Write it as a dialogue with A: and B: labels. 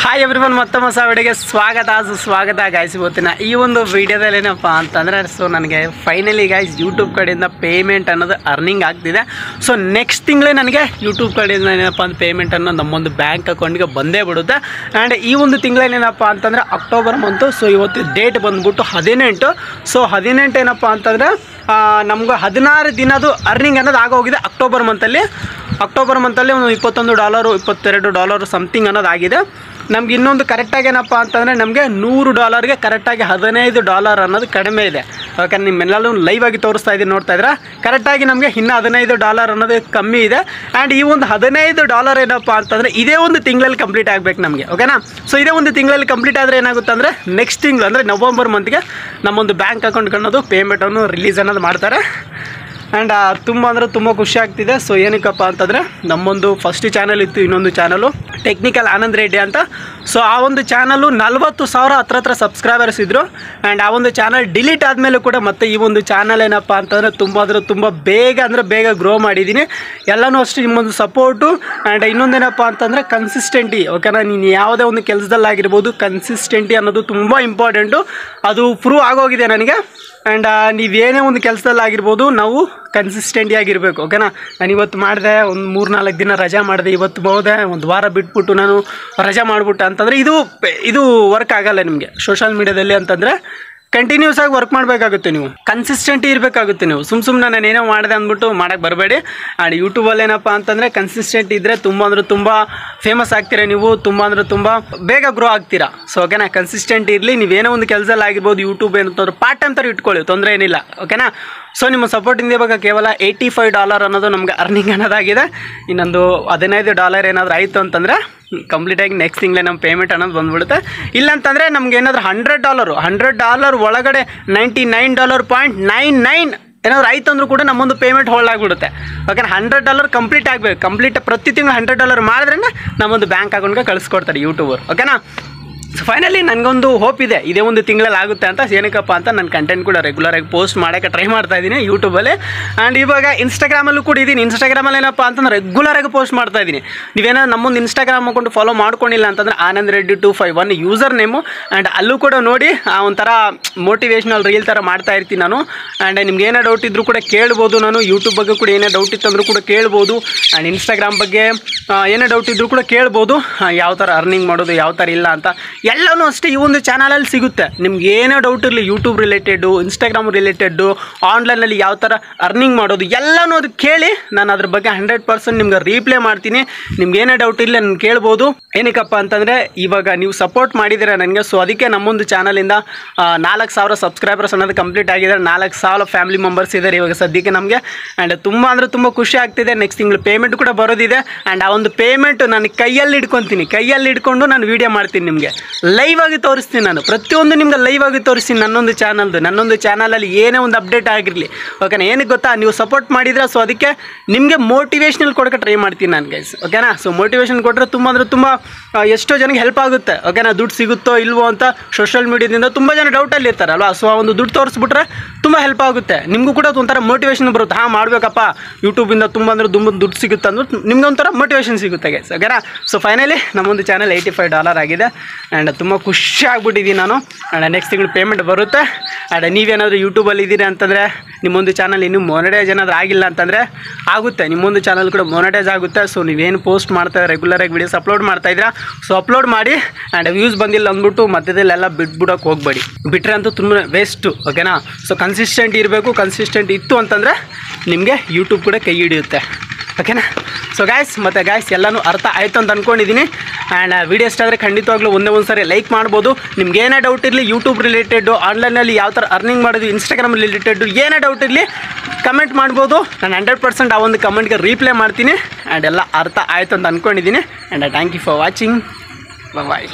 A: Hi everyone, ಮತ್ತೊಮ್ಮೆ ಹೊಸ ವಿಡಿಯೋಗೆ ಸ್ವಾಗತ ಗಾಯ್ಸ್. ಇವತ್ತಿನ ಈ ಒಂದು ವಿಡಿಯೋದಲ್ಲಿ ಏನಪ್ಪ ಅಂತಂದರೆ ನನಗೆ ಫೈನಲಿ ಗಾಯ್ಸ್ ಯೂಟ್ಯೂಬ್ ಕಡೆಯಿಂದ ಪೇಮೆಂಟ್ ಅನ್ನೋದು ಅರ್ನಿಂಗ್ ಆಗ್ತಿದೆ. ಸೊ ನೆಕ್ಸ್ಟ್ ತಿಂಗಳೇ ನನಗೆ ಯೂಟ್ಯೂಬ್ ಕಡೆಯಿಂದ ಏನಪ್ಪ ಅಂತ ಪೇಮೆಂಟ್ ಅನ್ನೋದು ನಮ್ಮೊಂದು ಬ್ಯಾಂಕ್ ಅಕೌಂಟ್ಗೆ ಬಂದೇ ಬಿಡುತ್ತೆ. ಆ್ಯಂಡ್ ಈ ಒಂದು ತಿಂಗಳೇನೇನಪ್ಪ ಅಂತಂದರೆ ಅಕ್ಟೋಬರ್ ಮಂತು. ಸೊ ಇವತ್ತು ಡೇಟ್ ಬಂದ್ಬಿಟ್ಟು 18. ಸೊ 18 ಏನಪ್ಪ ಅಂತಂದರೆ ನಮ್ಗೆ 16 ದಿನದ್ದು ಅರ್ನಿಂಗ್ ಅನ್ನೋದು ಆಗೋಗಿದೆ ಅಕ್ಟೋಬರ್ ಮಂತಲ್ಲಿ ಒಂದು $21 $22 ಸಮಥಿಂಗ್ ಅನ್ನೋದು ಆಗಿದೆ. ನಮ್ಗೆ ಇನ್ನೊಂದು ಕರೆಕ್ಟಾಗಿ ಏನಪ್ಪ ಅಂತಂದರೆ ನಮಗೆ $100ಗೆ ಕರೆಕ್ಟಾಗಿ $15 ಅನ್ನೋದು ಕಡಿಮೆ ಇದೆ. ಯಾಕಂದ್ರೆ ನಿಮ್ಮೆಲ್ಲೂ ಲೈವ್ ಆಗಿ ತೋರಿಸ್ತಾ ಇದ್ದೀನಿ, ನೋಡ್ತಾ ಇದ್ರೆ ಕರೆಕ್ಟಾಗಿ ನಮಗೆ ಇನ್ನೂ $15 ಅನ್ನೋದು ಕಮ್ಮಿ ಇದೆ. ಆ್ಯಂಡ್ ಈ ಒಂದು $15 ಏನಪ್ಪ ಅಂತಂದರೆ ಇದೇ ಒಂದು ತಿಂಗಳಲ್ಲಿ ಕಂಪ್ಲೀಟ್ ಆಗಬೇಕು ನಮಗೆ, ಓಕೆನಾ. ಸೊ ಇದೇ ಒಂದು ತಿಂಗಳಲ್ಲಿ ಕಂಪ್ಲೀಟ್ ಆದರೆ ಏನಾಗುತ್ತೆ ಅಂದರೆ ನೆಕ್ಸ್ಟ್ ತಿಂಗಳು ಅಂದರೆ ನವಂಬರ್ ಮಂತ್ಗೆ ನಮ್ಮೊಂದು ಬ್ಯಾಂಕ್ ಅಕೌಂಟ್ಗೆ ಅನ್ನೋದು ಪೇಮೆಂಟನ್ನು ರಿಲೀಸ್ ಅನ್ನೋದು ಮಾಡ್ತಾರೆ. ಆ್ಯಂಡ್ ತುಂಬ ಖುಷಿ ಆಗ್ತಿದೆ. ಸೊ ಏನಕ್ಕಪ್ಪ ಅಂತಂದರೆ ನಮ್ಮೊಂದು ಫಸ್ಟ್ ಚಾನಲ್ ಇತ್ತು, ಇನ್ನೊಂದು ಚಾನಲು ಟೆಕ್ನಿಕಲ್ ಆನಂದ್ ರೆಡ್ಡಿ ಅಂತ. ಸೊ ಆ ಒಂದು ಚಾನಲು 40,000 ಹತ್ರ ಸಬ್ಸ್ಕ್ರೈಬರ್ಸ್ ಇದ್ದರು. ಆ್ಯಂಡ್ ಆ ಒಂದು ಚಾನಲ್ ಡಿಲೀಟ್ ಆದಮೇಲೆ ಕೂಡ ಮತ್ತೆ ಈ ಒಂದು ಚಾನಲ್ ಏನಪ್ಪ ಅಂತಂದರೆ ತುಂಬ ಬೇಗ ಗ್ರೋ ಮಾಡಿದ್ದೀನಿ. ಎಲ್ಲನೂ ಅಷ್ಟು ನಿಮ್ಮೊಂದು ಸಪೋರ್ಟು ಆ್ಯಂಡ್ ಇನ್ನೊಂದೇನಪ್ಪ ಅಂತಂದರೆ ಕನ್ಸಿಸ್ಟೆಂಟಿ, ಓಕೆನಾ. ನೀನು ಯಾವುದೇ ಒಂದು ಕೆಲಸದಲ್ಲಾಗಿರ್ಬೋದು ಕನ್ಸಿಸ್ಟೆಂಟಿ ಅನ್ನೋದು ತುಂಬ ಇಂಪಾರ್ಟೆಂಟು. ಅದು ಪ್ರೂವ್ ಆಗೋಗಿದೆ ನನಗೆ. ಆ್ಯಂಡ್ ನೀವೇನೇ ಒಂದು ಕೆಲಸದಲ್ಲಾಗಿರ್ಬೋದು ನಾವು ಕನ್ಸಿಸ್ಟೆಂಟಿಯಾಗಿರಬೇಕು, ಓಕೆನಾ. ನಾನು ಇವತ್ತು ಮಾಡಿದೆ, ಒಂದು 3-4 ದಿನ ರಜಾ ಮಾಡಿದೆ, ಇವತ್ತು ಹೋದೆ, ಒಂದು ವಾರ ಬಿಟ್ಬಿಟ್ಟು ನಾನು ರಜಾ ಮಾಡಿಬಿಟ್ಟೆ ಅಂತಂದರೆ ಇದು ವರ್ಕ್ ಆಗಲ್ಲ ನಿಮಗೆ ಸೋಷಲ್ ಮೀಡಿಯಾದಲ್ಲಿ. ಅಂತಂದರೆ ಕಂಟಿನ್ಯೂಸ್ ಆಗಿ ವರ್ಕ್ ಮಾಡಬೇಕಾಗುತ್ತೆ, ನೀವು ಕನ್ಸಿಸ್ಟೆಂಟಿ ಇರಬೇಕಾಗುತ್ತೆ. ನೀವು ಸುಮ್ಮನೆ ನಾನು ಏನೋ ಮಾಡಿದೆ ಅಂದ್ಬಿಟ್ಟು ಮಾಡೋಕ್ಕೆ ಬರಬೇಡಿ. ಆ್ಯಂಡ್ ಯೂಟ್ಯೂಬಲ್ಲಿ ಏನಪ್ಪ ಅಂತಂದರೆ ಕನ್ಸಿಸ್ಟೆಂಟ್ ಇದ್ದರೆ ತುಂಬ ಫೇಮಸ್ ಆಗ್ತೀರಾ, ನೀವು ತುಂಬ ಬೇಗ ಗ್ರೋ ಆಗ್ತೀರಾ. ಸೊ ಓಕೆನಾ, ಕನ್ಸಿಸ್ಟೆಂಟ್ ಇರಲಿ. ನೀವೇನೋ ಒಂದು ಕೆಲಸದಲ್ಲಿ ಆಗಿರ್ಬೋದು, ಯೂಟ್ಯೂಬ್ ಏನಂತಂದ್ರೆ ಪಾರ್ಟ್ ಟೈಮ್ ಥರ ಇಟ್ಕೊಳ್ಳಿ, ತೊಂದರೆ ಏನಿಲ್ಲ, ಓಕೆನಾ. ಸೊ ನಿಮ್ಮ ಸಪೋರ್ಟಿಂದ ಇವಾಗ ಕೇವಲ $85 ಅನ್ನೋದು ನಮಗೆ ಅರ್ನಿಂಗ್ ಅನ್ನೋದಾಗಿದೆ. ಇನ್ನೊಂದು $15 ಏನಾದರೂ ಆಯಿತು ಅಂತಂದರೆ ಕಂಪ್ಲೀಟಾಗಿ ನೆಕ್ಸ್ಟ್ ತಿಂಗಳೇ ನಮ್ಮ ಪೇಮೆಂಟ್ ಅನ್ನೋದು ಬಂದುಬಿಡುತ್ತೆ. ಇಲ್ಲಾಂತಂದರೆ ನಮ್ಗೆ ಏನಾದರೂ $100 ಒಳಗಡೆ $99.99 ಏನಾದ್ರು ಆಯ್ತು ಅಂದರೂ ಕೂಡ ನಮ್ಮೊಂದು ಪೇಮೆಂಟ್ ಹೋಲ್ಡ್ ಆಗಿಬಿಡುತ್ತೆ. ಯಾಕಂದ್ರೆ $100 ಕಂಪ್ಲೀಟ್ ಆಗಬೇಕು. ಪ್ರತಿ ತಿಂಗಳು $100 ಮಾಡಿದ್ರೆ ನಮ್ಮೊಂದು ಬ್ಯಾಂಕ್ ಅಕೌಂಟ್ಗೆ ಕಳಿಸ್ಕೊಡ್ತಾರೆ ಯೂಟ್ಯೂಬರ್, ಓಕೆನಾ. ಸೊ ಫೈನಲಿ ನನಗೊಂದು ಹೋಪ್ ಇದೆ, ಇದೇ ಒಂದು ತಿಂಗಳಲ್ಲಿ ಆಗುತ್ತೆ ಅಂತ. ಏನಕ್ಕಪ್ಪ ಅಂತ ನಾನು ಕಂಟೆಂಟ್ ಕೂಡ ರೆಗ್ಯುಲರಾಗಿ ಪೋಸ್ಟ್ ಮಾಡೋಕ್ಕೆ ಟ್ರೈ ಮಾಡ್ತಾ ಇದ್ದೀನಿ ಯೂಟ್ಯೂಬಲ್ಲಿ. ಆ್ಯಂಡ್ ಇವಾಗ ಇನ್ಸ್ಟಾಗ್ರಾಮಲ್ಲೂ ಕೂಡ ಇದ್ದೀನಿ. ಇನ್ಸ್ಟಾಗ್ರಾಮಲ್ಲಿ ಏನಪ್ಪ ಅಂತಂದ್ರೆ ರೆಗ್ಯುಲರಾಗಿ ಪೋಸ್ಟ್ ಮಾಡ್ತಾ ಇದ್ದೀನಿ. ನೀವೇನಾದ್ರು ನಮ್ಮೊಂದು ಇನ್ಸ್ಟಾಗ್ರಾಮ್ ಅಕೌಂಟ್ ಫಾಲೋ ಮಾಡ್ಕೊಂಡಿಲ್ಲ ಅಂತಂದರೆ Anand Reddy 251 user name. And ಅಲ್ಲೂ ಕೂಡ ನೋಡಿ ಒಂಥರ ಮೋಟಿವೇಶ್ನಲ್ ರೀಲ್ ಥರ ಮಾಡ್ತಾ ಇರ್ತೀನಿ ನಾನು. ಆ್ಯಂಡ್ ನಿಮ್ಗೆ ಏನೇ ಡೌಟ್ ಇದ್ದರೂ ಕೂಡ ಕೇಳ್ಬೋದು. ನಾನು ಯೂಟ್ಯೂಬ್ ಬಗ್ಗೆ ಕೂಡ ಏನೇ ಡೌಟ್ ಇತ್ತಂದ್ರೂ ಕೂಡ ಕೇಳ್ಬೋದು. ಆ್ಯಂಡ್ ಇನ್ಸ್ಟಾಗ್ರಾಮ್ ಬಗ್ಗೆ ಏನೇ ಡೌಟ್ ಇದ್ದರೂ ಕೂಡ ಕೇಳ್ಬೋದು, ಯಾವ ಥರ ಅರ್ನಿಂಗ್ ಮಾಡೋದು ಯಾವ ಥರ ಇಲ್ಲ ಅಂತ ಎಲ್ಲನೂ ಅಷ್ಟೇ ಈ ಒಂದು ಚಾನಲಲ್ಲಿ ಸಿಗುತ್ತೆ. ನಿಮ್ಗೆ ಏನೇ ಡೌಟ್ ಇರಲಿ, ಯೂಟ್ಯೂಬ್ ರಿಲೇಟೆಡ್ಡು, ಇನ್ಸ್ಟಾಗ್ರಾಮ್ ರಿಲೇಟೆಡ್ಡು, ಆನ್ಲೈನಲ್ಲಿ ಯಾವ ಥರ ಅರ್ನಿಂಗ್ ಮಾಡೋದು ಎಲ್ಲನೂ ಅದು ಕೇಳಿ ನಾನು ಅದ್ರ ಬಗ್ಗೆ 100% ನಿಮ್ಗೆ ರೀಪ್ಲೈ ಮಾಡ್ತೀನಿ. ನಿಮ್ಗೆ ಏನೇ ಡೌಟ್ ಇರಲಿ ನಾನು ಕೇಳ್ಬೋದು. ಏನಕ್ಕಪ್ಪ ಅಂತಂದರೆ ಇವಾಗ ನೀವು ಸಪೋರ್ಟ್ ಮಾಡಿದ್ದೀರಾ ನನಗೆ. ಸೊ ಅದಕ್ಕೆ ನಮ್ಮೊಂದು ಚಾನಲಿಂದ 4,000 ಸಬ್ಸ್ಕ್ರೈಬರ್ಸ್ ಅನ್ನೋದು ಕಂಪ್ಲೀಟ್ ಆಗಿದ್ದಾರೆ. 4,000 ಫ್ಯಾಮಿಲಿ ಮೆಂಬರ್ಸ್ ಇದ್ದಾರೆ ಇವಾಗ ಸದ್ಯಕ್ಕೆ ನಮಗೆ. ಆ್ಯಂಡ್ ತುಂಬ ಖುಷಿ ಆಗ್ತಿದೆ. ನೆಕ್ಸ್ಟ್ ತಿಂಗಳು ಪೇಮೆಂಟ್ ಕೂಡ ಬರೋದಿದೆ. ಆ್ಯಂಡ್ ಆ ಒಂದು ಪೇಮೆಂಟ್ ನಾನು ಕೈಯಲ್ಲಿ ಹಿಡ್ಕೊಂಡು ನಾನು ವೀಡಿಯೋ ಮಾಡ್ತೀನಿ, ನಿಮಗೆ ಲೈವ್ ಆಗಿ ತೋರಿಸ್ತೀನಿ. ನಾನು ಪ್ರತಿಯೊಂದು ನಿಮ್ಗೆ ಲೈವ್ ಆಗಿ ತೋರಿಸ್ತೀನಿ. ನನ್ನೊಂದು ಚಾನಲಲ್ಲಿ ಏನೇ ಒಂದು ಅಪ್ಡೇಟ್ ಆಗಿರಲಿ, ಓಕೆನಾ. ಏನಕ್ಕೆ ಗೊತ್ತಾ, ನೀವು ಸಪೋರ್ಟ್ ಮಾಡಿದ್ರೆ ಸೊ ಅದಕ್ಕೆ ನಿಮಗೆ ಮೋಟಿವೇಶ್ನಲ್ ಕೊಡೋಕ್ಕೆ ಟ್ರೈ ಮಾಡ್ತೀನಿ ನಾನು ಗೈಸ್, ಓಕೆನಾ. ಸೊ ಮೋಟಿವೇಶನ್ ಕೊಟ್ಟರೆ ತುಂಬ ಎಷ್ಟೋ ಜನಕ್ಕೆ ಹೆಲ್ಪ್ ಆಗುತ್ತೆ, ಓಕೆನಾ. ದುಡ್ಡು ಸಿಗುತ್ತೋ ಇಲ್ವೋ ಅಂತ ಸೋಷಲ್ ಮೀಡಿಯಾದಿಂದ ತುಂಬ ಜನ ಡೌಟಲ್ಲಿ ಇರ್ತಾರಲ್ವ. ಸೊ ಆ ಒಂದು ದುಡ್ಡು ತೋರಿಸ್ಬಿಟ್ರೆ ತುಂಬ ಹೆಲ್ಪ್ ಆಗುತ್ತೆ. ನಿಮಗೂ ಕೂಡ ಒಂಥರ ಮೋಟಿವೇಶನ್ ಬರುತ್ತೆ, ಮಾಡಬೇಕಪ್ಪ ಯೂಟ್ಯೂಬಿಂದ ತುಂಬ ದುಡ್ಡು ಸಿಗುತ್ತೆ ಅಂದ್ಬಿಟ್ಟು ನಿಮ್ಗೆ ಒಂಥರ ಮೋಟಿವೇಶನ್ ಸಿಗುತ್ತೆ ಗೈಸ್, ಓಕೆನಾ. ಸೊ ಫೈನಲಿ ನಮ್ಮೊಂದು ಚಾನಲ್ $85 ಆಗಿದೆ. ಆ್ಯಂಡ್ ತುಂಬ ಖುಷಿ ಆಗ್ಬಿಟ್ಟಿದ್ದೀನಿ ನಾನು. ಆ್ಯಂಡ್ ನೆಕ್ಸ್ಟ್ ತಿಂಗಳು ಪೇಮೆಂಟ್ ಬರುತ್ತೆ. ಆ್ಯಂಡ್ ನೀವೇನಾದರೂ ಯೂಟ್ಯೂಬಲ್ಲಿ ಇದ್ದೀರಿ ಅಂತಂದರೆ ನಿಮ್ಮೊಂದು ಚಾನಲ್ ಇನ್ನೂ ಮೊನೆಟೈಸ್ ಏನಾದರೂ ಆಗಿಲ್ಲ ಅಂತಂದರೆ ಆಗುತ್ತೆ, ನಿಮ್ಮೊಂದು ಚಾನಲ್ ಕೂಡ ಮೊನೆಟೈಸ್ ಆಗುತ್ತೆ. ಸೊ ನೀವೇನು ಪೋಸ್ಟ್ ಮಾಡ್ತಾ ರೆಗ್ಯುಲರಾಗಿ ವೀಡಿಯೋಸ್ ಅಪ್ಲೋಡ್ ಮಾಡ್ತಾಯಿದ್ದೀರಾ, ಸೊ ಅಪ್ಲೋಡ್ ಮಾಡಿ. ಆ್ಯಂಡ್ ವ್ಯೂಸ್ ಬಂದಿಲ್ಲ ಅಂದ್ಬಿಟ್ಟು ಮಧ್ಯದಲ್ಲೆಲ್ಲ ಬಿಟ್ಬಿಡೋಕೆ ಹೋಗಬೇಡಿ, ಬಿಟ್ಟರೆ ಅಂತೂ ತುಂಬ ವೇಸ್ಟು, ಓಕೆನಾ. ಸೊ ಕನ್ಸಿಸ್ಟೆಂಟ್ ಇರಬೇಕು. ಕನ್ಸಿಸ್ಟೆಂಟ್ ಇತ್ತು ಅಂತಂದರೆ ನಿಮಗೆ ಯೂಟ್ಯೂಬ್ ಕೂಡ ಕೈ ಹಿಡಿಯುತ್ತೆ, ಓಕೆನಾ. ಸೊ ಗಾಯ್ಸ್ ಎಲ್ಲನೂ ಅರ್ಥ ಆಯಿತು ಅಂತ ಅಂದ್ಕೊಂಡಿದ್ದೀನಿ. ಆ್ಯಂಡ್ ವೀಡಿಯೋ ಇಷ್ಟ ಆದರೆ ಖಂಡಿತವಾಗ್ಲೂ ಒಂದು ಸರಿ ಲೈಕ್ ಮಾಡ್ಬೋದು. ನಿಮ್ಗೆ ಏನೇ ಡೌಟ್ ಇರಲಿ, ಯೂಟ್ಯೂಬ್ ರಿಲೇಟೆಡ್ಡು, ಆನ್ಲೈನಲ್ಲಿ ಯಾವ ಥರ ಅರ್ನಿಂಗ್ ಮಾಡೋದು, ಇನ್ಸ್ಟಾಗ್ರಾಮ್ ರಿಲೇಟೆಡ್ಡು ಏನೇ ಡೌಟ್ ಇರಲಿ ಕಮೆಂಟ್ ಮಾಡ್ಬೋದು. ನಾನು 100% ಆ ಒಂದು ಕಮೆಂಟ್ಗೆ ರೀಪ್ಲೈ ಮಾಡ್ತೀನಿ. ಆ್ಯಂಡ್ ಎಲ್ಲ ಅರ್ಥ ಆಯಿತು ಅಂತ ಅಂದ್ಕೊಂಡಿದ್ದೀನಿ. And thank you for watching. Bye.